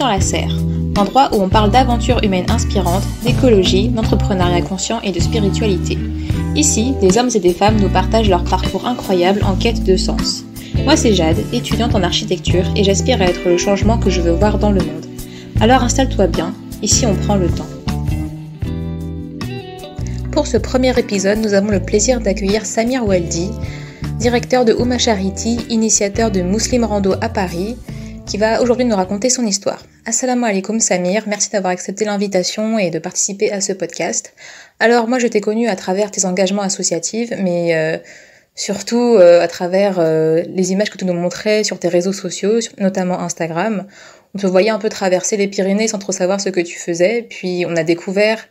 la Serre, l'endroit où on parle d'aventures humaines inspirantes, d'écologie, d'entrepreneuriat conscient et de spiritualité. Ici, des hommes et des femmes nous partagent leur parcours incroyable en quête de sens. Moi c'est Jade, étudiante en architecture et j'aspire à être le changement que je veux voir dans le monde. Alors installe-toi bien, ici on prend le temps. Pour ce premier épisode, nous avons le plaisir d'accueillir Samir Waldi, directeur de Oumma Charity, initiateur de Muslim Rando à Paris, qui va aujourd'hui nous raconter son histoire. Assalamu alaikum Samir, merci d'avoir accepté l'invitation et de participer à ce podcast. Alors moi je t'ai connu à travers tes engagements associatifs, mais surtout à travers les images que tu nous montrais sur tes réseaux sociaux, notamment Instagram. On te voyait un peu traverser les Pyrénées sans trop savoir ce que tu faisais, puis on a découvert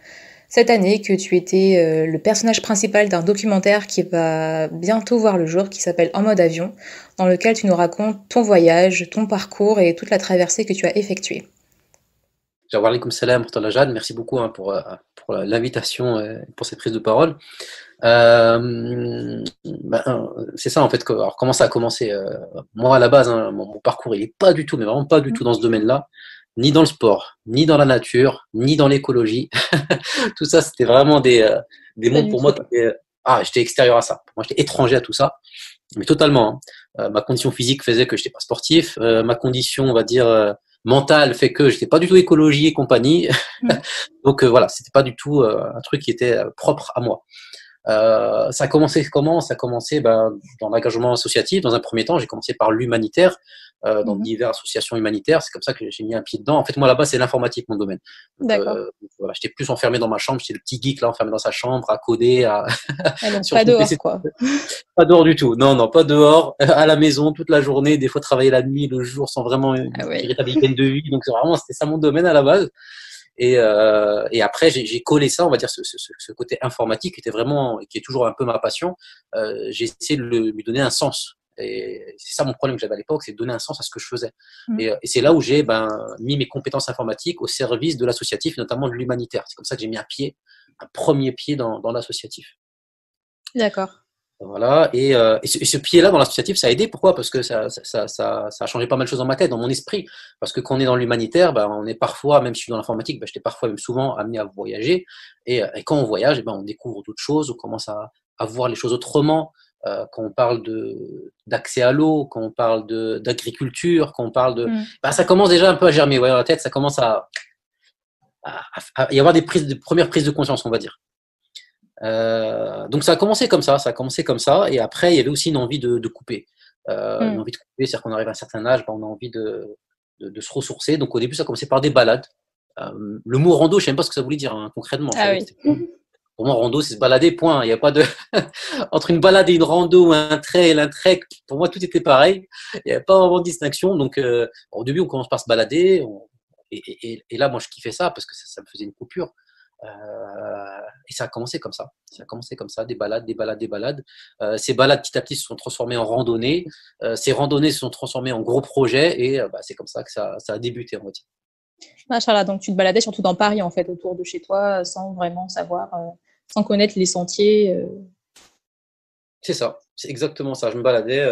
cette année que tu étais le personnage principal d'un documentaire qui va bientôt voir le jour, qui s'appelle En mode avion, dans lequel tu nous racontes ton voyage, ton parcours et toute la traversée que tu as effectuée. Wa alaykoum salam pour la Jade, merci beaucoup pour l'invitation et pour cette prise de parole. C'est ça en fait. Alors comment ça a commencé moi à la base, mon parcours il est pas du tout, mais vraiment pas du tout dans ce domaine-là. Ni dans le sport, ni dans la nature, ni dans l'écologie. Tout ça, c'était vraiment des mondes pour moi. J'étais extérieur à ça. Moi, j'étais étranger à tout ça, mais totalement. Ma condition physique faisait que j'étais pas sportif. Ma condition, on va dire, mentale fait que j'étais pas du tout écologie et compagnie. Donc voilà, c'était pas du tout un truc qui était propre à moi. Ça a commencé comment? Ça a commencé dans l'engagement associatif. Dans un premier temps, j'ai commencé par l'humanitaire, dans diverses associations humanitaires. C'est comme ça que j'ai mis un pied dedans. En fait, moi là-bas, c'est l'informatique, mon domaine. Voilà, j'étais plus enfermé dans ma chambre. J'étais le petit geek là, enfermé dans sa chambre, à coder, donc pas dehors, quoi. Pas dehors du tout. Non, pas dehors. À la maison toute la journée. Des fois travailler la nuit, le jour, sans vraiment une véritable hygiène de vie. Donc c'était ça mon domaine à la base. Et après, j'ai collé ça, on va dire, ce côté informatique qui est toujours un peu ma passion. J'ai essayé de lui donner un sens. Et c'est ça mon problème que j'avais à l'époque, c'est de donner un sens à ce que je faisais. Et c'est là où j'ai mis mes compétences informatiques au service de l'associatif, notamment de l'humanitaire. C'est comme ça que j'ai mis un premier pied dans l'associatif. D'accord. Voilà, et ce pied-là dans l'associatif, ça a aidé. Pourquoi? Parce que ça a changé pas mal de choses dans ma tête, dans mon esprit. Parce que quand on est dans l'humanitaire, on est parfois, même si je suis dans l'informatique, j'étais parfois même souvent amené à voyager. Et quand on voyage, on découvre d'autres choses, on commence à voir les choses autrement. Quand on parle d'accès à l'eau, quand on parle d'agriculture, quand on parle de... ça commence déjà un peu à germer dans la tête, ça commence à y avoir des premières prises de conscience, on va dire. Donc ça a commencé comme ça, et après il y avait aussi une envie de couper, une envie de couper, c'est-à-dire qu'on arrive à un certain âge, on a envie de se ressourcer. Donc au début ça a commencé par des balades. Le mot rando, je sais même pas ce que ça voulait dire concrètement. Pour moi rando c'est se balader, point. Il n'y a pas de entre une balade et une rando, un trail, un trek, pour moi tout était pareil, il n'y avait pas vraiment de distinction. Donc au début on commence par se balader, et là moi je kiffais ça parce que ça me faisait une coupure. Et ça a commencé comme ça. Des balades. Ces balades petit à petit se sont transformées en randonnées. Ces randonnées se sont transformées en gros projets, et c'est comme ça que ça a débuté, on va dire. Machallah, donc tu te baladais surtout dans Paris en fait, autour de chez toi, sans vraiment savoir, sans connaître les sentiers. C'est ça, c'est exactement ça. Je me baladais.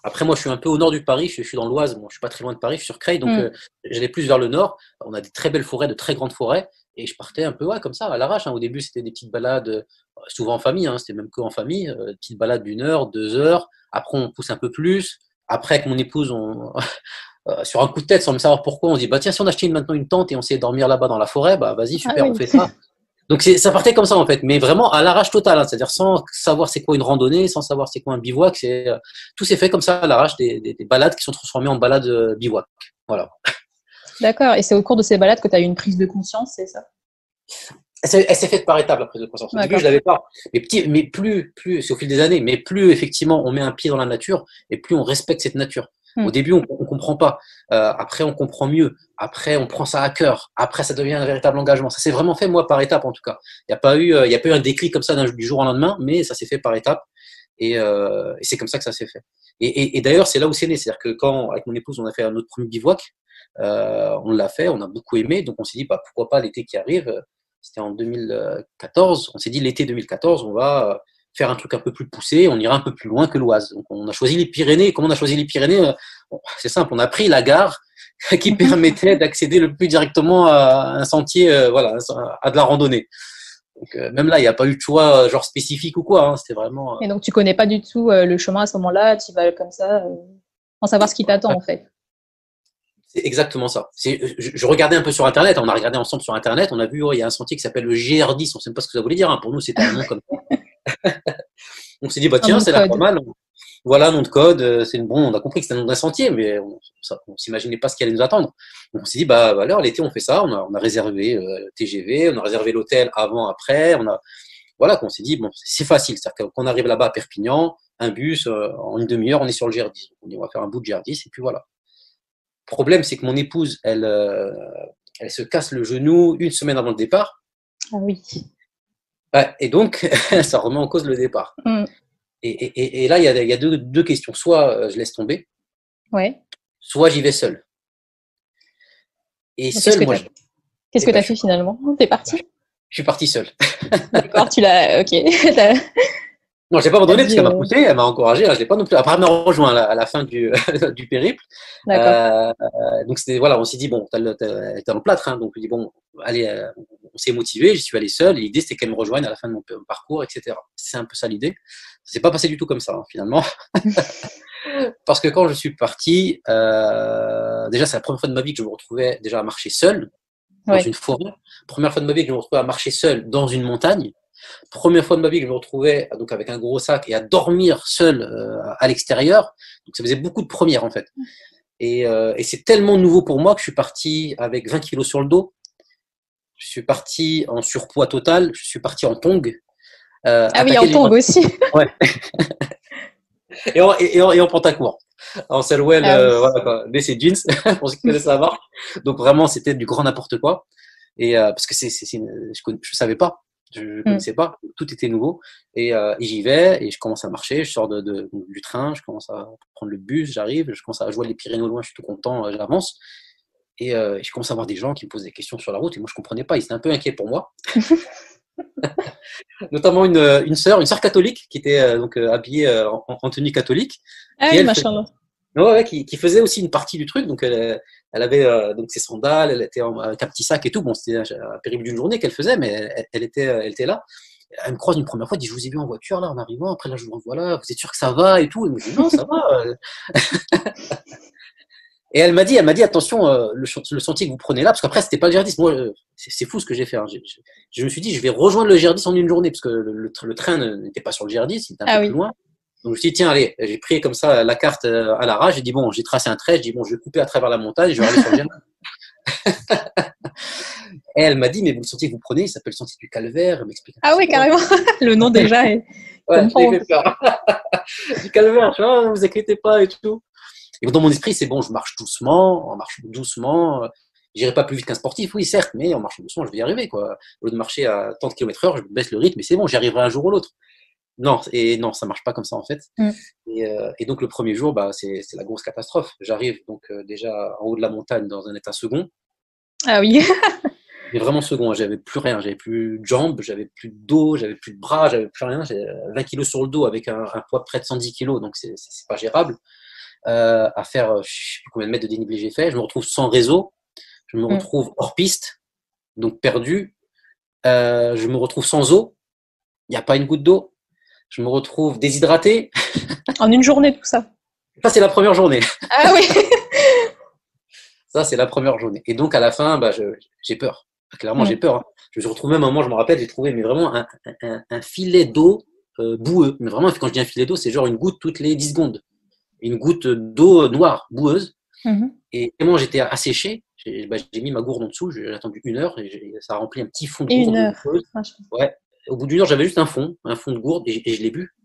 Après, moi, je suis un peu au nord du Paris. Je suis dans l'Oise. Bon, je suis pas très loin de Paris. Je suis sur Creil, donc j'allais plus vers le nord. On a des très belles forêts, de très grandes forêts, et je partais un peu comme ça, à l'arrache. Au début, c'était des petites balades, souvent en famille. C'était même que en famille, des petites balades d'1 heure, 2 heures. Après, on pousse un peu plus. Après, avec mon épouse, sur un coup de tête, sans même savoir pourquoi, on se dit tiens, si on achetait maintenant une tente et on sait dormir là-bas dans la forêt, vas-y, super, on fait ça. Donc ça partait comme ça en fait, mais vraiment à l'arrache totale, c'est-à-dire sans savoir c'est quoi une randonnée, sans savoir c'est quoi un bivouac. Tout s'est fait comme ça à l'arrache, des balades qui sont transformées en balades bivouac. Voilà. D'accord, et c'est au cours de ces balades que tu as eu une prise de conscience, c'est ça? Elle s'est faite par étapes, la prise de conscience. Au début, je l'avais pas. Mais plus, c'est au fil des années, mais plus effectivement on met un pied dans la nature, et plus on respecte cette nature. Au début, on comprend pas. Après, on comprend mieux. Après, on prend ça à cœur. Après, ça devient un véritable engagement. Ça s'est vraiment fait, moi, par étapes, en tout cas. Il n'y a pas eu un déclic comme ça du jour au lendemain, mais ça s'est fait par étapes. Et c'est comme ça que ça s'est fait. Et d'ailleurs, c'est là où c'est né. C'est-à-dire que quand, avec mon épouse, on a fait notre premier bivouac, on l'a fait, on a beaucoup aimé. Donc, on s'est dit, pourquoi pas l'été qui arrive. C'était en 2014. On s'est dit, l'été 2014, on va faire un truc un peu plus poussé, on ira un peu plus loin que l'Oise. Donc on a choisi les Pyrénées. Comment on a choisi les Pyrénées? C'est simple, on a pris la gare qui permettait d'accéder le plus directement à un sentier, voilà, à de la randonnée. Donc, même là, il n'y a pas eu de choix genre spécifique ou quoi. Hein, c'était vraiment. Et donc, tu connais pas du tout le chemin à ce moment-là, tu vas comme ça, sans savoir ce qui t'attend, en fait. C'est exactement ça. Je regardais un peu sur Internet, on a regardé ensemble sur Internet, on a vu, il y a un sentier qui s'appelle le GR10, on ne sait pas ce que ça voulait dire, hein. Pour nous, c'était un nom comme ça. On s'est dit, bah tiens, c'est l'air pas mal. Voilà, nom de code, c'est bon, on a compris que c'était le nom d'un sentier, mais on s'imaginait pas ce qui allait nous attendre. Donc on s'est dit, bah alors l'été, on fait ça, on a réservé TGV, on a réservé l'hôtel avant, après, voilà, qu'on s'est dit, bon, c'est facile, c'est-à-dire qu'on arrive là-bas à Perpignan, un bus, en une demi-heure, on est sur le GR10. On dit, on va faire un bout de GR10, et puis voilà. Le problème, c'est que mon épouse, elle se casse le genou une semaine avant le départ. Ah oui. Ouais, et donc, ça remet en cause le départ. Et là, il y a deux questions. Soit je laisse tomber, ouais. Soit j'y vais seul. Et seul, moi, qu'est-ce que tu as fait finalement? T'es parti? Je suis parti seul. D'accord, tu l'as. Ok. Non, je l'ai pas abandonné parce qu'elle m'a poussé, elle m'a encouragé. Je l'ai pas non plus. Après, elle m'a rejoint à la fin du périple. D'accord. Donc c'était voilà, on s'est dit bon, t'es dans le plâtre, hein, donc on dit bon, allez, on s'est motivé. J'y suis allé seul. L'idée c'était qu'elle me rejoigne à la fin de mon parcours, etc. C'est un peu ça l'idée. C'est pas passé du tout comme ça hein, finalement, parce que quand je suis parti, déjà c'est la première fois de ma vie que je me retrouvais déjà à marcher seul dans une forêt. Première fois de ma vie que je me retrouvais à marcher seul dans une montagne. Première fois de ma vie que je me retrouvais donc avec un gros sac et à dormir seul à l'extérieur. Donc ça faisait beaucoup de premières en fait. Et c'est tellement nouveau pour moi que je suis parti avec 20 kilos sur le dos. Je suis parti en surpoids total. Je suis parti en tongs. Ah oui, en tongs aussi. Ouais. et en pantacourt. En Selwell, voilà quoi. Mais c'est jeans, pour ceux qui connaissent la marque. Donc vraiment, c'était du grand n'importe quoi. Et parce que je savais pas. Je ne connaissais pas, tout était nouveau et j'y vais et je commence à marcher, je sors du train, je commence à prendre le bus, j'arrive, je commence à jouer les Pyrénées au loin, je suis tout content, j'avance et je commence à voir des gens qui me posent des questions sur la route et moi je comprenais pas, ils étaient un peu inquiets pour moi. Notamment une sœur catholique qui était donc habillée en tenue catholique. Ah oui, machin. Ouais, qui faisait aussi une partie du truc, donc elle avait donc ses sandales, elle était avec un petit sac et tout. Bon, c'était un périple d'une journée qu'elle faisait, mais elle était là. Elle me croise une première fois, elle dit je vous ai vu en voiture là en arrivant. Après là je vous revois là, vous êtes sûr que ça va et tout. Et moi je dis non ça va. Et elle m'a dit attention le sentier que vous prenez là, parce qu'après c'était pas le GR10. Moi c'est fou ce que j'ai fait. Hein. Je me suis dit je vais rejoindre le GR10 en une journée parce que le train n'était pas sur le GR10, il était un peu plus loin. Donc, je me suis dit, tiens, allez, j'ai pris comme ça la carte à l'arrache. J'ai dit, bon, j'ai tracé un trait. J'ai dit, bon, je vais couper à travers la montagne. Je vais aller sur le GR10. Et elle m'a dit, mais vous le sentier que vous prenez, il s'appelle le sentier du Calvaire. Elle m'explique. Ah oui, carrément. Le nom déjà est. Ouais, je l'ai fait peur. Du Calvaire, tu vois, ne vous inquiétez pas et tout. Et dans mon esprit, c'est bon, je marche doucement. On marche doucement. J'irai pas plus vite qu'un sportif, oui, certes, mais en marchant doucement, je vais y arriver, quoi. Au lieu de marcher à 30 km/h, je baisse le rythme et c'est bon, j'y arriverai un jour ou l'autre. Non, ça marche pas comme ça en fait. Et donc le premier jour, bah, c'est la grosse catastrophe. J'arrive donc déjà en haut de la montagne dans un état second. Ah oui. Mais vraiment second, j'avais plus rien, j'avais plus de jambes, j'avais plus de dos, j'avais plus de bras, j'avais plus rien. J'ai 20 kilos sur le dos avec un poids de près de 110 kilos, donc c'est pas gérable. À faire, je sais plus combien de mètres de dénivelé j'ai fait. Je me retrouve sans réseau, je me retrouve hors piste, donc perdu. Je me retrouve sans eau, il n'y a pas une goutte d'eau. Je me retrouve déshydraté. En une journée, tout ça. Ça, c'est la première journée. Ah oui. Ça, c'est la première journée. Et donc, à la fin, bah, j'ai peur. Clairement, j'ai peur. Hein. Je me suis retrouvé, un moment, je me rappelle, j'ai trouvé mais vraiment un filet d'eau boueux. Mais vraiment, quand je dis un filet d'eau, c'est genre une goutte toutes les 10 secondes. Une goutte d'eau noire, boueuse. Et tellement j'étais asséché, j'ai mis ma gourde en dessous, j'ai attendu 1 heure et ça a rempli un petit fond de gourde. 1 heure. Ouais. Au bout d'1 heure, j'avais juste un fond de gourde et je l'ai bu.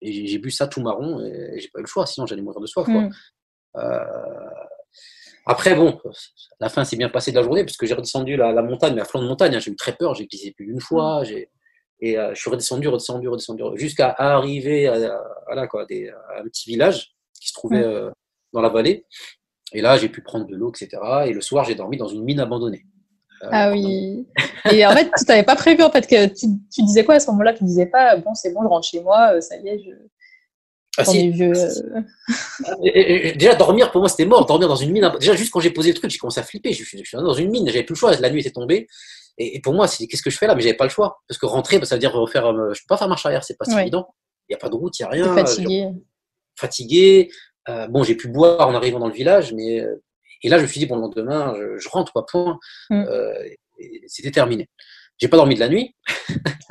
Et j'ai bu ça tout marron et j'ai pas eu le choix, sinon j'allais mourir de soif. Quoi. Après, bon, la fin s'est bien passée de la journée parce que j'ai redescendu la montagne, mais à flanc de montagne, hein, j'ai eu très peur, j'ai glissé plus d'une fois. Et je suis redescendu jusqu'à arriver à un petit village qui se trouvait dans la vallée. Et là, j'ai pu prendre de l'eau, etc. Et le soir, j'ai dormi dans une mine abandonnée. Ah oui. Et en fait, tu t'avais pas prévu, en fait, que tu disais quoi à ce moment-là? Tu disais pas, bon, c'est bon, je rentre chez moi, ça y est, Ah dans des si, vieux. déjà dormir pour moi c'était mort, dormir dans une mine. Déjà juste quand j'ai posé le truc, j'ai commencé à flipper. Je suis dans une mine, j'avais plus le choix. La nuit était tombée et pour moi c'est qu'est-ce que je fais là? Mais j'avais pas le choix parce que rentrer, bah, ça veut dire refaire. Je peux pas faire marche arrière, c'est pas si Ouais, évident. Il y a pas de route, il y a t'es rien. fatigué. Fatigué. Bon, j'ai pu boire en arrivant dans le village, mais et là je me suis dit bon le lendemain je rentre quoi point. Mm. Euh, C'était terminé. J'ai pas dormi de la nuit.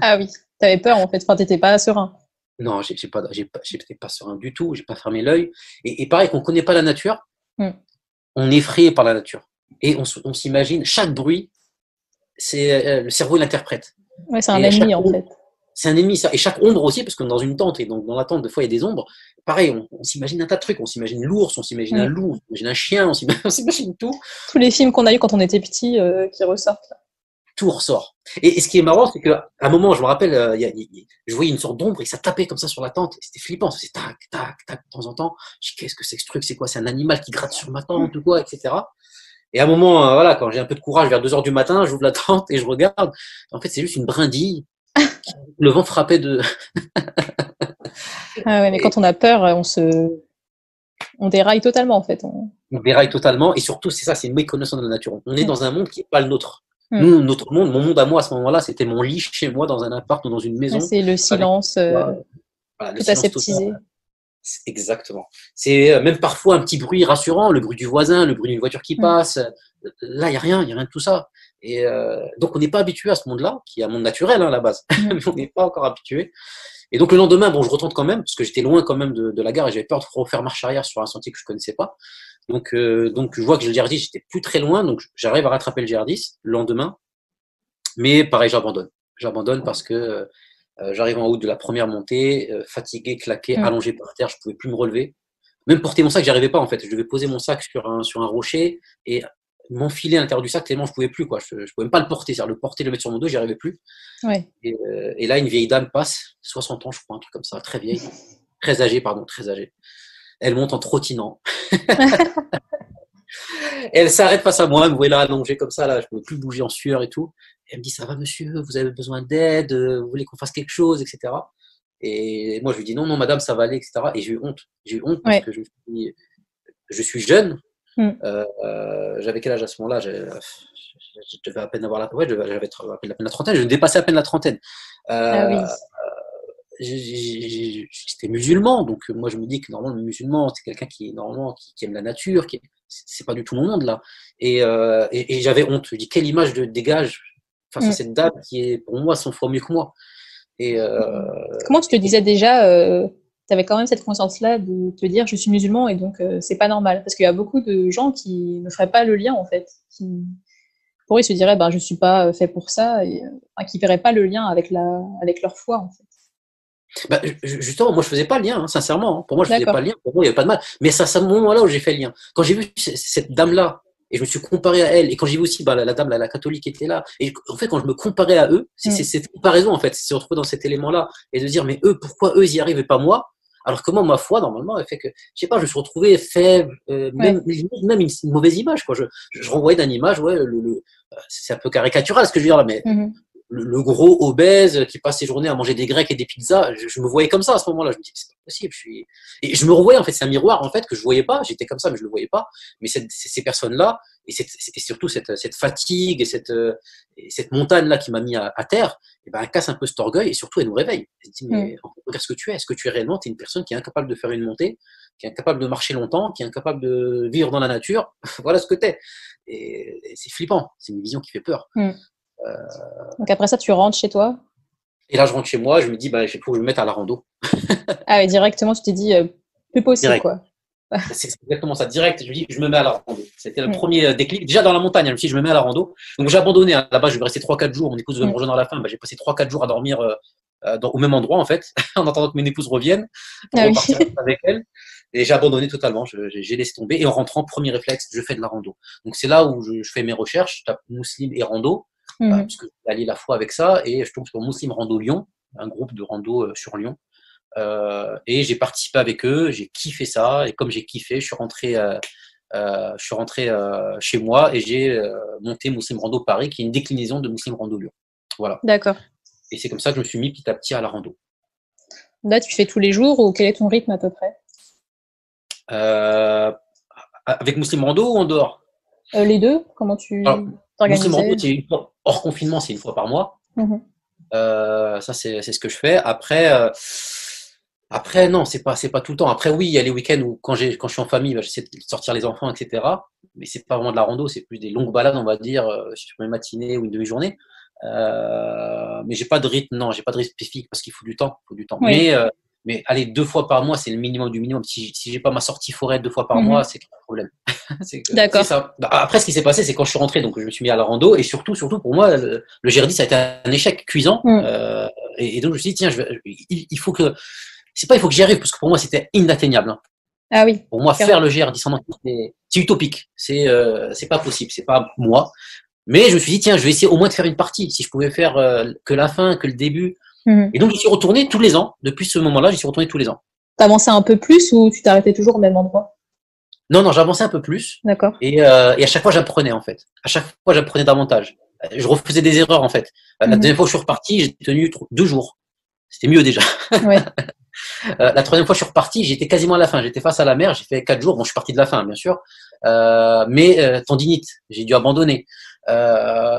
Ah oui, t'avais peur en fait, enfin t'étais pas serein. Non, j'étais pas serein du tout. J'ai pas fermé l'œil. Et pareil qu'on connaît pas la nature, Mm. on est effrayé par la nature et on s'imagine chaque bruit, c'est le cerveau l'interprète. Ouais, c'est un Et chaque ennemi en fait. c'est un ennemi ça. Et chaque ombre aussi, parce que dans une tente et donc dans la tente des fois il y a des ombres. Pareil, on s'imagine un tas de trucs. On s'imagine l'ours, on s'imagine un Mm. loup, on s'imagine un chien, on s'imagine tout. Tous les films qu'on a eu quand on était petit qui ressortent. Tout ressort. Et ce qui est marrant, c'est qu'à un moment, je me rappelle, je voyais une sorte d'ombre et ça tapait comme ça sur la tente. C'était flippant. C'était tac, tac, tac, de temps en temps. Je dis, qu'est-ce que c'est que ce truc? C'est quoi? C'est un animal qui gratte sur ma tente ou quoi, etc. Et à un moment, voilà, quand j'ai un peu de courage, vers 2 heures du matin, j'ouvre la tente et je regarde. En fait, c'est juste une brindille. Le vent frappait de. Ah ouais, mais Et quand on a peur, on déraille totalement en fait. on déraille totalement. Et surtout, c'est ça, c'est une méconnaissance de la nature. On est Mm. dans un monde qui n'est pas le nôtre. Mm. Nous, notre monde, mon monde à moi à ce moment-là, c'était mon lit chez moi, dans un appart ou dans une Ouais, maison, c'est le avec silence, voilà, le tout silence total. aseptisé. Exactement. C'est même parfois un petit bruit rassurant, le bruit du voisin, le bruit d'une voiture qui Mm. passe. Là, il y a rien de tout ça. Et donc, on n'est pas habitué à ce monde-là, qui est un monde naturel hein, à la base, Mm. mais on n'est pas encore habitué. Et donc, le lendemain, bon, je retente quand même, parce que j'étais loin quand même de la gare et j'avais peur de refaire marche arrière sur un sentier que je connaissais pas. Donc je vois que j'ai le GR10, j'étais plus très loin, donc j'arrive à rattraper le GR10 le lendemain. Mais pareil, j'abandonne. J'abandonne parce que j'arrive en haut de la première montée, fatigué, claqué, Mm. allongé par terre, je pouvais plus me relever. Même porter mon sac, j'y arrivais pas en fait. Je devais poser mon sac sur un rocher et m'enfiler à l'intérieur du sac tellement je pouvais plus quoi. Je pouvais même pas le porter, c'est-à-dire le porter, le mettre sur mon dos, j'y arrivais plus. Ouais. Et là, une vieille dame passe, 60 ans, je crois, un truc comme ça, très vieille, très âgée, pardon, très âgée. Elle monte en trottinant. Et elle s'arrête face à moi, elle me voit là allongé comme ça, là, je ne pouvais plus bouger en sueur et tout. Et elle me dit, ça va monsieur, vous avez besoin d'aide, vous voulez qu'on fasse quelque chose, etc. Et moi, je lui dis, non, non, madame, ça va aller, etc. Et j'ai eu honte. J'ai eu honte parce Ouais. que je suis jeune. Mm. J'avais quel âge à ce moment-là? Je devais à peine avoir la, ouais, j'avais à peine la trentaine, je dépassais à peine la trentaine. Ah oui. Euh, J'étais musulman, donc moi je me dis que normalement le musulman c'est quelqu'un qui normalement qui aime la nature, c'est pas du tout mon monde là. Et j'avais honte. Je dis quelle image de dégage face à Mm. cette dame qui est pour moi 100 fois mieux que moi. Et, Comment tu te disais déjà, tu avais quand même cette conscience-là de te dire je suis musulman et donc c'est pas normal. Parce qu'il y a beaucoup de gens qui ne feraient pas le lien en fait. Pour eux, ils se diraient ben, je suis pas fait pour ça et enfin, qui verraient pas le lien avec leur foi en fait. bah, justement, moi je faisais pas le lien, hein, sincèrement. Hein. Pour moi, je faisais pas D'accord. le lien. Pour moi, il n'y avait pas de mal. Mais c'est à ce moment-là où j'ai fait le lien. Quand j'ai vu cette dame-là, et je me suis comparé à elle, et quand j'ai vu aussi bah, la dame, la catholique qui était là, et en fait, quand je me comparais à eux, c'est Mm. cette comparaison, en fait, c'est se retrouver dans cet élément-là, et de dire, mais eux, pourquoi eux, ils y arrivent et pas moi? Alors que moi, ma foi, normalement, elle fait que, je sais pas, je me suis retrouvé faible, Ouais. même une mauvaise image, quoi. Je renvoyais d'une image, ouais, c'est un peu caricatural ce que je veux dire là, mais Mhm. le gros obèse qui passe ses journées à manger des grecs et des pizzas, je me voyais comme ça à ce moment-là. Je me dis, c'est pas possible. Et je me revoyais, en fait, c'est un miroir, en fait, que je voyais pas. J'étais comme ça, mais je le voyais pas. Mais ces personnes-là, et surtout cette fatigue et cette montagne-là qui m'a mis à terre, et ben, elle casse un peu cet orgueil et surtout, elle nous réveille. Elle dit, Mm. mais regarde ce que tu es. Est-ce que tu es réellement, tu es une personne qui est incapable de faire une montée, qui est incapable de marcher longtemps, qui est incapable de vivre dans la nature? Voilà ce que tu es. Et c'est flippant. C'est une vision qui fait peur. Mm. Donc après ça, tu rentres chez toi. Et là, je rentre chez moi, je me dis, bah, il faut que je me mette à la rando. Ah, et directement, tu t'es dit plus possible Direct. quoi. C'est exactement ça. Direct, je me dis, je me mets à la rando. C'était le Mm. premier déclic. Déjà dans la montagne, je me suis dit, je me mets à la rando. Donc j'ai abandonné. Hein. Là-bas, je vais rester 3-4 jours. Mon épouse devait me Mm. rejoindre à la fin. Bah, j'ai passé 3-4 jours à dormir au même endroit, en fait, en attendant que mon épouse revienne pour Ah oui. repartir avec elle. Et j'ai abandonné totalement. J'ai laissé tomber. Et en rentrant, premier réflexe, je fais de la rando. Donc c'est là où je fais mes recherches. Je tape Mousseline et rando. Mhm. Puisque je allier la fois avec ça. Et je tombe sur Mousseline Rando Lyon, un groupe de rando sur Lyon. Et j'ai participé avec eux, j'ai kiffé ça, et comme j'ai kiffé, je suis rentré chez moi et j'ai monté Mousseline Rando Paris, qui est une déclinaison de Mousseline Rando Lyon. Voilà. D'accord. Et c'est comme ça que je me suis mis petit à petit à la rando. Là, tu fais tous les jours ou quel est ton rythme à peu près? Euh, avec Muslim Rando ou en dehors? Les deux, comment Alors, tu Muslim Rando, t'organisais? c'est une fois, hors confinement, c'est une fois par mois. Mhm. Ça, c'est ce que je fais. Après, non, c'est pas tout le temps. Après, oui, il y a les week-ends où quand je suis en famille, bah, j'essaie de sortir les enfants, etc. Mais c'est pas vraiment de la rando, c'est plus des longues balades, on va dire, sur une matinée ou une demi-journée. Mais j'ai pas de rythme, non, j'ai pas de rythme spécifique parce qu'il faut du temps, faut du temps. Oui. Mais allez, 2 fois par mois, c'est le minimum du minimum. Si j'ai pas ma sortie forêt 2 fois par mois, Mhm. c'est un problème. C'est D'accord. ça. Bah, après, ce qui s'est passé, c'est quand je suis rentré, donc je me suis mis à la rando et surtout pour moi, le GRD, ça a été un échec cuisant. Mm. Et donc je me suis dit, tiens, il faut que, c'est pas il faut que j'y arrive parce que pour moi c'était inatteignable, hein. Ah oui, Pour moi, car- faire le GRD sans mentir, c'est utopique. C'est pas possible, c'est pas moi. Mais je me suis dit, tiens, je vais essayer au moins de faire une partie. Si je pouvais faire que la fin, que le début. Mhm. Et donc, j'y suis retourné tous les ans. Depuis ce moment-là, j'y suis retourné tous les ans. T'avançais un peu plus ou tu t'arrêtais toujours au même endroit? Non, non, j'avançais un peu plus. D'accord. Et à chaque fois, j'apprenais, en fait. À chaque fois, j'apprenais davantage. Je refaisais des erreurs, en fait. La Mhm. deuxième fois où je suis reparti, j'ai tenu 2 jours. C'était mieux déjà. Ouais. La troisième fois, je suis reparti, j'étais quasiment à la fin. J'étais face à la mer, j'ai fait 4 jours. Bon, je suis parti de la fin, bien sûr. Mais tendinite, j'ai dû abandonner.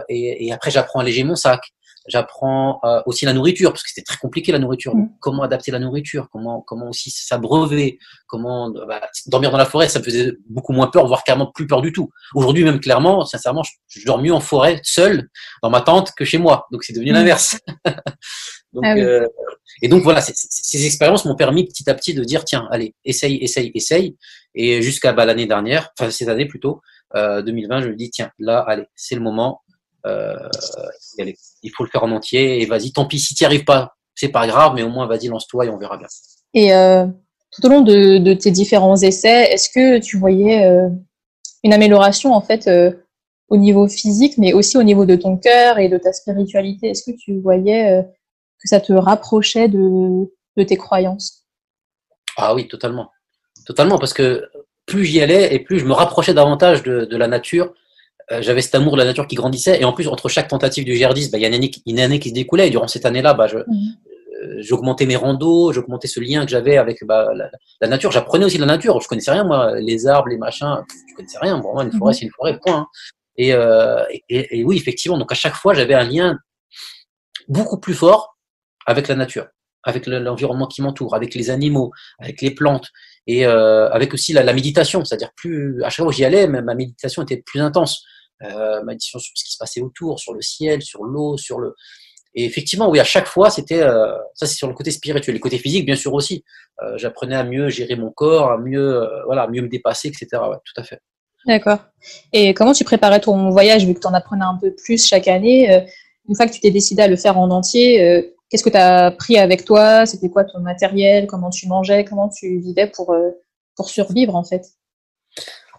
Et après, j'apprends à alléger mon sac. J'apprends aussi la nourriture, parce que c'était très compliqué la nourriture. Donc, Mm. comment adapter la nourriture, comment aussi s'abreuver, comment dormir dans la forêt, ça me faisait beaucoup moins peur, voire carrément plus peur du tout. Aujourd'hui, même clairement, sincèrement, je dors mieux en forêt, seul, dans ma tente, que chez moi. Donc, c'est devenu Mm. l'inverse. Ah Donc, oui. et donc voilà, ces expériences m'ont permis petit à petit de dire tiens, allez, essaye. Et jusqu'à l'année dernière, enfin cette année plutôt, 2020, je me dis tiens, là, allez, c'est le moment. Allez, il faut le faire en entier et vas-y, tant pis si tu n'y arrives pas, c'est pas grave, mais au moins vas-y, lance-toi et on verra bien. Et tout au long de tes différents essais, est-ce que tu voyais une amélioration en fait au niveau physique, mais aussi au niveau de ton cœur et de ta spiritualité? Est-ce que tu voyais que ça te rapprochait de tes croyances? Ah oui, totalement. Totalement, parce que plus j'y allais et plus je me rapprochais davantage de la nature. J'avais cet amour de la nature qui grandissait. Et en plus, entre chaque tentative du GR10, il y a une année qui se découlait. Et durant cette année-là, Mhm. j'augmentais mes randos, j'augmentais ce lien que j'avais avec la nature. J'apprenais aussi de la nature. Je connaissais rien, moi, les arbres, les machins, je connaissais rien. Pour moi, une forêt, Mhm. c'est une forêt, point, hein. Et oui, effectivement, donc à chaque fois, j'avais un lien beaucoup plus fort avec la nature, avec l'environnement qui m'entoure, avec les animaux, avec les plantes, et avec aussi la méditation. C'est-à-dire plus à chaque fois où j'y allais, ma méditation était plus intense. Méditation sur ce qui se passait autour, sur le ciel, sur l'eau, sur le. Et effectivement, oui, à chaque fois, c'était ça, c'est sur le côté spirituel, les côtés physiques, bien sûr aussi. J'apprenais à mieux gérer mon corps, à mieux, voilà, à mieux me dépasser, etc. Ouais, tout à fait. D'accord. Et comment tu préparais ton voyage, vu que tu en apprenais un peu plus chaque année? Une fois que tu t'es décidé à le faire en entier, qu'est-ce que tu as pris avec toi? C'était quoi ton matériel? Comment tu mangeais? Comment tu vivais pour survivre, en fait?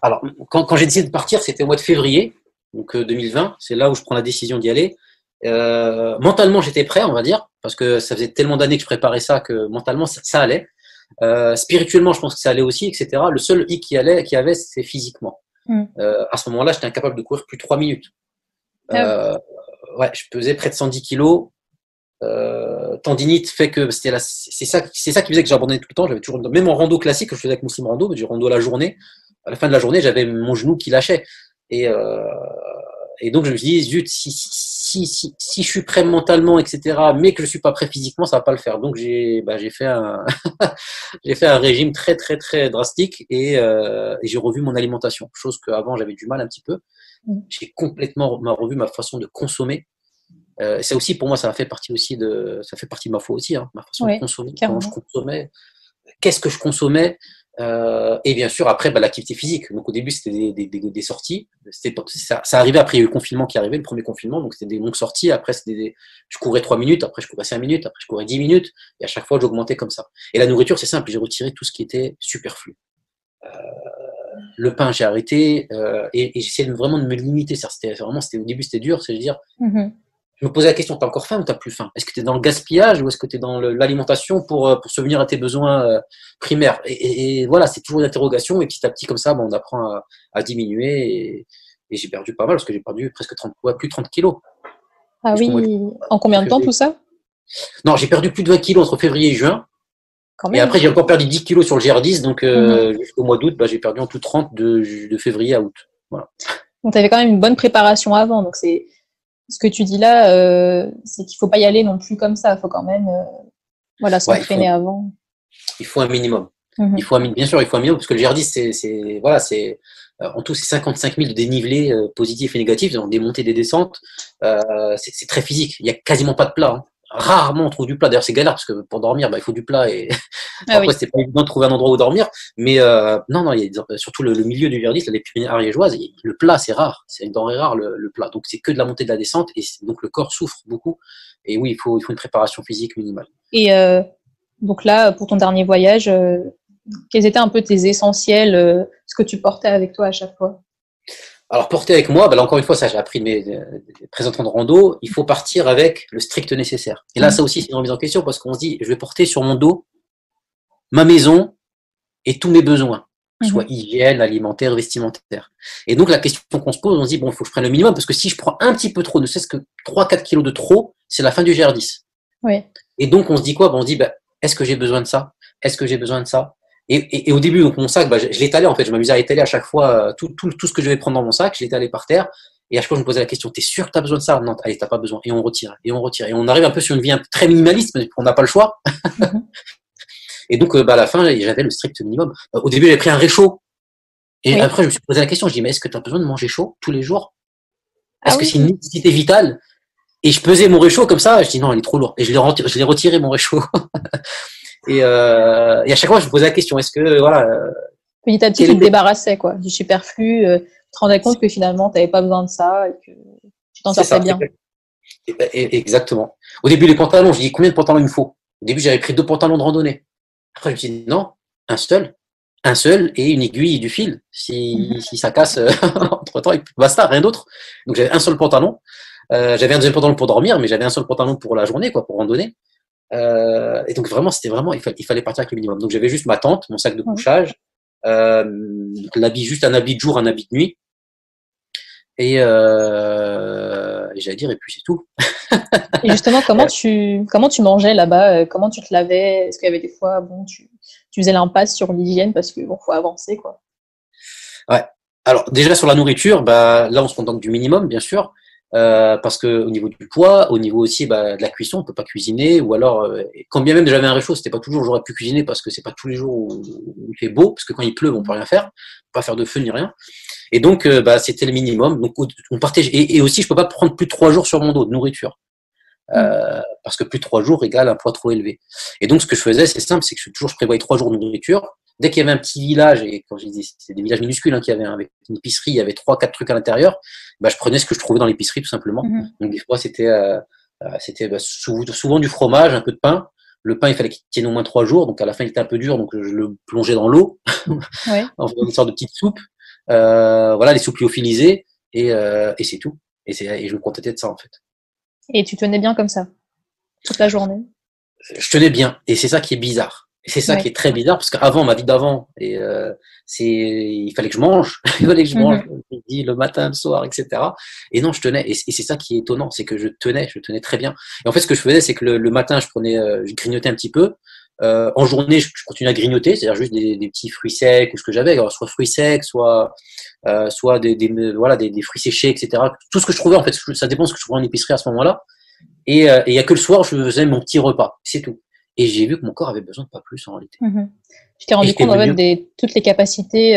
Alors, quand j'ai décidé de partir, c'était au mois de février, donc 2020. C'est là où je prends la décision d'y aller. Mentalement, j'étais prêt, on va dire, parce que ça faisait tellement d'années que je préparais ça que mentalement, ça allait. Spirituellement, je pense que ça allait aussi, etc. Le seul hic qui avait, c'est physiquement. Mm. À ce moment-là, j'étais incapable de courir plus de 3 minutes. Ah oui. Euh, ouais, je pesais près de 110 kilos. Tendinite fait que c'est ça qui faisait que j'abandonnais tout le temps. J'avais toujours, même en rando classique que je faisais avec Muslim Rando, mais du rando à la journée. À la fin de la journée, j'avais mon genou qui lâchait. Et, euh, et donc, je me suis dit, zut, si je suis prêt mentalement, etc., mais que je suis pas prêt physiquement, ça va pas le faire. Donc, j'ai fait j'ai fait un régime très, très, très drastique et j'ai revu mon alimentation. Chose qu'avant, j'avais du mal un petit peu. Mm. J'ai complètement revu ma façon de consommer. Ça aussi, pour moi, ça fait partie de ma foi aussi, hein, ma façon de Oui, consommer, comment je carrément. consommais, qu'est-ce que je consommais, et bien sûr, après, l'activité physique. Donc, au début, c'était des sorties. Ça arrivait après, il y a eu le confinement qui arrivait, le premier confinement, donc c'était des longues sorties. Après, je courais 3 minutes, après, je courais 5 minutes, après, je courais 10 minutes, et à chaque fois, j'augmentais comme ça. Et la nourriture, c'est simple, j'ai retiré tout ce qui était superflu. Le pain, j'ai arrêté, et j'essayais vraiment de me limiter. Au début, c'était dur, c'est de dire, Mhm. je me posais la question, t'as encore faim ou t'as plus faim? Est-ce que t'es dans le gaspillage ou est-ce que t'es dans l'alimentation pour subvenir à tes besoins primaires? Et voilà, c'est toujours une interrogation et petit à petit comme ça, on apprend à diminuer et j'ai perdu pas mal parce que j'ai perdu presque 30, ouais, plus de 30 kilos Ah jusqu'au mois de oui. En combien de temps février. tout ça? Non, j'ai perdu plus de 20 kilos entre février et juin Quand Et même. après, j'ai encore perdu 10 kilos sur le GR10, donc jusqu'au mois d'août, j'ai perdu en tout 30 de février à août. Voilà. Donc, tu avais quand même une bonne préparation avant. Donc, c'est ce que tu dis là, c'est qu'il faut pas y aller non plus comme ça. Il faut quand même s'entraîner avant. Il faut un minimum. Bien sûr, il faut un minimum, parce que le GR10, en tout, c'est 55 000 de dénivelés positifs et négatifs, donc des montées, des descentes. C'est très physique. Il n'y a quasiment pas de plat. Hein. Rarement on trouve du plat. D'ailleurs, c'est galère, parce que pour dormir, il faut du plat. Et après, c'est pas évident de trouver un endroit où dormir. Mais non, il y a surtout le milieu du GR10, les Pyrénées ariégeoises, le plat, c'est rare. C'est une denrée rare, le plat. Donc, c'est que de la montée, de la descente. Et donc, le corps souffre beaucoup. Et oui, il faut une préparation physique minimale. Et donc là, pour ton dernier voyage, quels étaient un peu tes essentiels, ce que tu portais avec toi à chaque fois? Alors, porter avec moi, là encore une fois, ça j'ai appris de mes représentants de rando, il faut partir avec le strict nécessaire. Et là, ça aussi, c'est une remise en question, parce qu'on se dit, je vais porter sur mon dos ma maison et tous mes besoins, soit hygiène, alimentaire, vestimentaire. Et donc, la question qu'on se pose, on se dit, bon, il faut que je prenne le minimum, parce que si je prends un petit peu trop, ne serait-ce que 3-4 kilos de trop, c'est la fin du GR10. Oui. Et donc, on se dit quoi? On se dit, est-ce que j'ai besoin de ça? Est-ce que j'ai besoin de ça? Et au début, donc mon sac, je l'étalais en fait. Je m'amusais à étaler à chaque fois tout ce que je vais prendre dans mon sac. Je l'étalais par terre. Et à chaque fois, je me posais la question, t'es sûr que t'as besoin de ça? Non, allez, t'as pas besoin. Et on retire, et on retire. Et on arrive un peu sur une vie très minimaliste, mais on n'a pas le choix. Et donc, à la fin, j'avais le strict minimum. Au début, j'avais pris un réchaud. Et après, je me suis posé la question. Je dis, mais est-ce que t'as besoin de manger chaud tous les jours? Est-ce que c'est une nécessité vitale? Et je pesais mon réchaud comme ça. Je dis, non, il est trop lourd. Et je l'ai retiré, mon réchaud. Et à chaque fois, je me posais la question, est-ce que, voilà. Petit à petit, tu te débarrassais, quoi, du superflu, tu te rendais compte que finalement, tu n'avais pas besoin de ça et que tu t'en sortais bien. Exactement. Au début, les pantalons, je dis, combien de pantalons il me faut? Au début, j'avais pris 2 pantalons de randonnée. Après, je me suis dit, non, un seul et une aiguille du fil. Si ça casse, entre-temps, basta, rien d'autre. Donc, j'avais un seul pantalon. J'avais un deuxième pantalon pour dormir, mais j'avais un seul pantalon pour la journée, quoi, pour randonner. Et donc vraiment, il fallait partir avec le minimum. Donc j'avais juste ma tente, mon sac de couchage, l'habit, juste un habit de jour, un habit de nuit, et j'allais dire, et puis c'est tout. Et justement, comment tu mangeais là-bas? Comment tu te lavais? Est-ce qu'il y avait des fois, tu faisais l'impasse sur l'hygiène parce que faut avancer, quoi. Ouais. Alors déjà sur la nourriture, là on se contente du minimum, bien sûr. Parce que au niveau du poids, au niveau aussi de la cuisson, on peut pas cuisiner, ou alors quand bien même j'avais un réchaud, c'était pas toujours j'aurais pu cuisiner parce que c'est pas tous les jours où il fait beau, parce que quand il pleut, on peut rien faire, on peut pas faire de feu ni rien. Et donc c'était le minimum. Donc on partait et aussi je peux pas prendre plus de 3 jours sur mon dos de nourriture. Parce que plus de 3 jours égale un poids trop élevé. Et donc ce que je faisais, c'est simple, c'est que je prévoyais 3 jours de nourriture. Dès qu'il y avait un petit village, et quand je dis c'est des villages minuscules, qu'il y avait avec une épicerie, il y avait 3-4 trucs à l'intérieur, je prenais ce que je trouvais dans l'épicerie tout simplement. Donc des fois c'était souvent du fromage, un peu de pain. Le pain, il fallait qu'il tienne au moins 3 jours, donc à la fin il était un peu dur, donc je le plongeais dans l'eau, en faisant une sorte de petite soupe. Les soupes lyophilisées, et c'est tout. Et je me contentais de ça en fait. Et tu tenais bien comme ça toute la journée? Je tenais bien, et c'est ça qui est bizarre. Et c'est ça qui est très bizarre, parce qu'avant, ma vie d'avant, il fallait que je mange, le matin, le soir, etc. Et non, je tenais, et c'est ça qui est étonnant, c'est que je tenais très bien. Et en fait, ce que je faisais, c'est que le matin, je grignotais un petit peu. En journée, je continuais à grignoter, c'est-à-dire juste des petits fruits secs ou ce que j'avais, alors soit fruits secs, soit des fruits séchés, etc. Tout ce que je trouvais, en fait, ça dépend de ce que je trouvais en épicerie à ce moment-là. Et il y a que le soir, je faisais mon petit repas, c'est tout. Et j'ai vu que mon corps avait besoin de pas plus en réalité. Tu t'es rendu compte en fait de toutes les capacités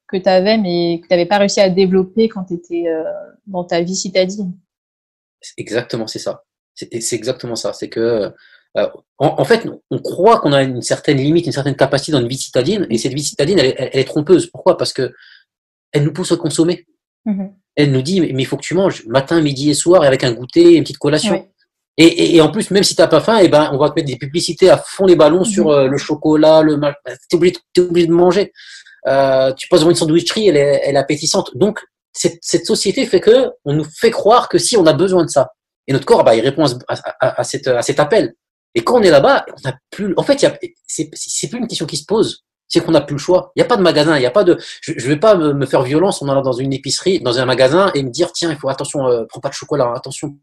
que tu avais, mais que tu n'avais pas réussi à développer quand tu étais dans ta vie citadine. Exactement, c'est ça. C'est exactement ça. C'est que en fait, on croit qu'on a une certaine limite, une certaine capacité dans une vie citadine, et cette vie citadine, elle est trompeuse. Pourquoi? Parce que elle nous pousse à consommer. Elle nous dit, mais il faut que tu manges matin, midi et soir, et avec un goûter, une petite collation. Ouais. Et en plus, même si t'as pas faim, on va te mettre des publicités à fond les ballons sur le chocolat, t'es obligé de manger. Tu passes devant une sandwicherie, elle est appétissante. Donc, cette société fait que on nous fait croire que si on a besoin de ça. Et notre corps, il répond à cet appel. Et quand on est là-bas, on n'a plus, en fait, c'est plus une question qui se pose. C'est qu'on n'a plus le choix. Il n'y a pas de magasin, il n'y a pas de. Je vais pas me faire violence en allant dans une épicerie, dans un magasin, et me dire tiens, il faut attention, prends pas de chocolat,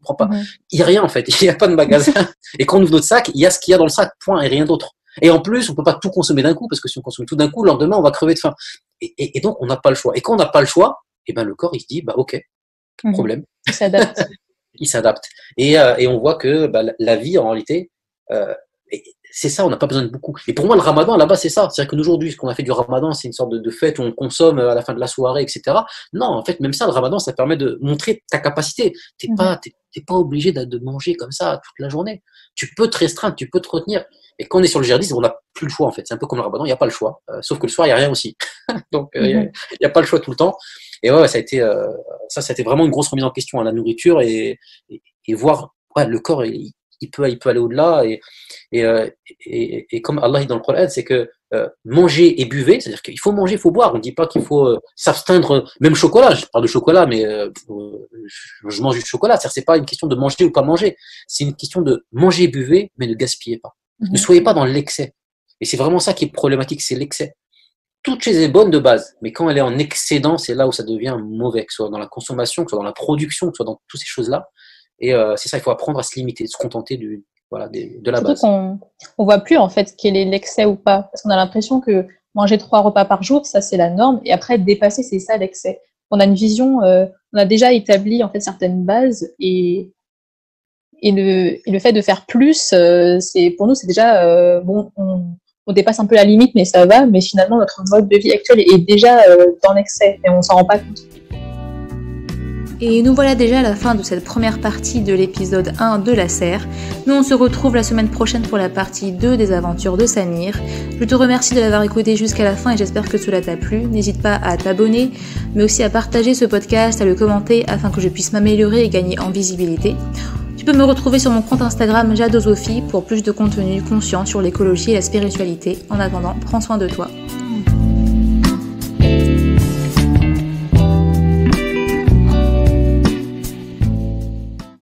prends pas. Il n'y a rien en fait, il n'y a pas de magasin. Et quand on ouvre notre sac, il y a ce qu'il y a dans le sac, point, et rien d'autre. Et en plus, on peut pas tout consommer d'un coup, parce que si on consomme tout d'un coup, le lendemain, on va crever de faim. Et donc, on n'a pas le choix. Et quand on n'a pas le choix, eh ben, le corps, il se dit, bah, ok, pas de problème. Il s'adapte. Il s'adapte. Et on voit que la vie, en réalité, c'est ça, on n'a pas besoin de beaucoup. Et pour moi, le ramadan, là-bas, c'est ça. C'est-à-dire qu'aujourd'hui, ce qu'on a fait du ramadan, c'est une sorte de fête où on consomme à la fin de la soirée, etc. Non, en fait, même ça, le ramadan, ça permet de montrer ta capacité. T'es pas obligé de manger comme ça toute la journée. Tu peux te restreindre, tu peux te retenir. Et quand on est sur le djihadisme, on n'a plus le choix, en fait. C'est un peu comme le ramadan, il n'y a pas le choix. Sauf que le soir, il n'y a rien aussi. Donc, il n'y a pas le choix tout le temps. Et ouais, ça a été vraiment une grosse remise en question à la nourriture et voir, le corps, il peut aller au-delà et comme Allah dit dans le Coran, c'est que manger et buvez, c'est-à-dire qu'il faut manger, il faut boire. On ne dit pas qu'il faut s'absteindre, même chocolat. Je parle de chocolat, mais je mange du chocolat. C'est-à-dire, c'est pas une question de manger ou pas manger. C'est une question de manger et buvez, mais ne gaspillez pas. Ne soyez pas dans l'excès. Et c'est vraiment ça qui est problématique, c'est l'excès. Toute chose est bonne de base, mais quand elle est en excédent, c'est là où ça devient mauvais, que ce soit dans la consommation, que ce soit dans la production, que ce soit dans toutes ces choses-là. Et c'est ça, il faut apprendre à se limiter, se contenter de la base. On voit plus en fait quel est l'excès ou pas, parce qu'on a l'impression que manger 3 repas par jour, ça c'est la norme, et après dépasser, c'est ça l'excès. On a une vision, on a déjà établi en fait certaines bases, et le fait de faire plus, c'est pour nous c'est déjà bon. On dépasse un peu la limite, mais ça va. Mais finalement, notre mode de vie actuel est déjà dans l'excès et on s'en rend pas compte. Et nous voilà déjà à la fin de cette première partie de l'épisode 1 de la serre. Nous, on se retrouve la semaine prochaine pour la partie 2 des aventures de Samir. Je te remercie de l'avoir écouté jusqu'à la fin et j'espère que cela t'a plu. N'hésite pas à t'abonner, mais aussi à partager ce podcast, à le commenter afin que je puisse m'améliorer et gagner en visibilité. Tu peux me retrouver sur mon compte Instagram Jadosophy pour plus de contenu conscient sur l'écologie et la spiritualité. En attendant, prends soin de toi.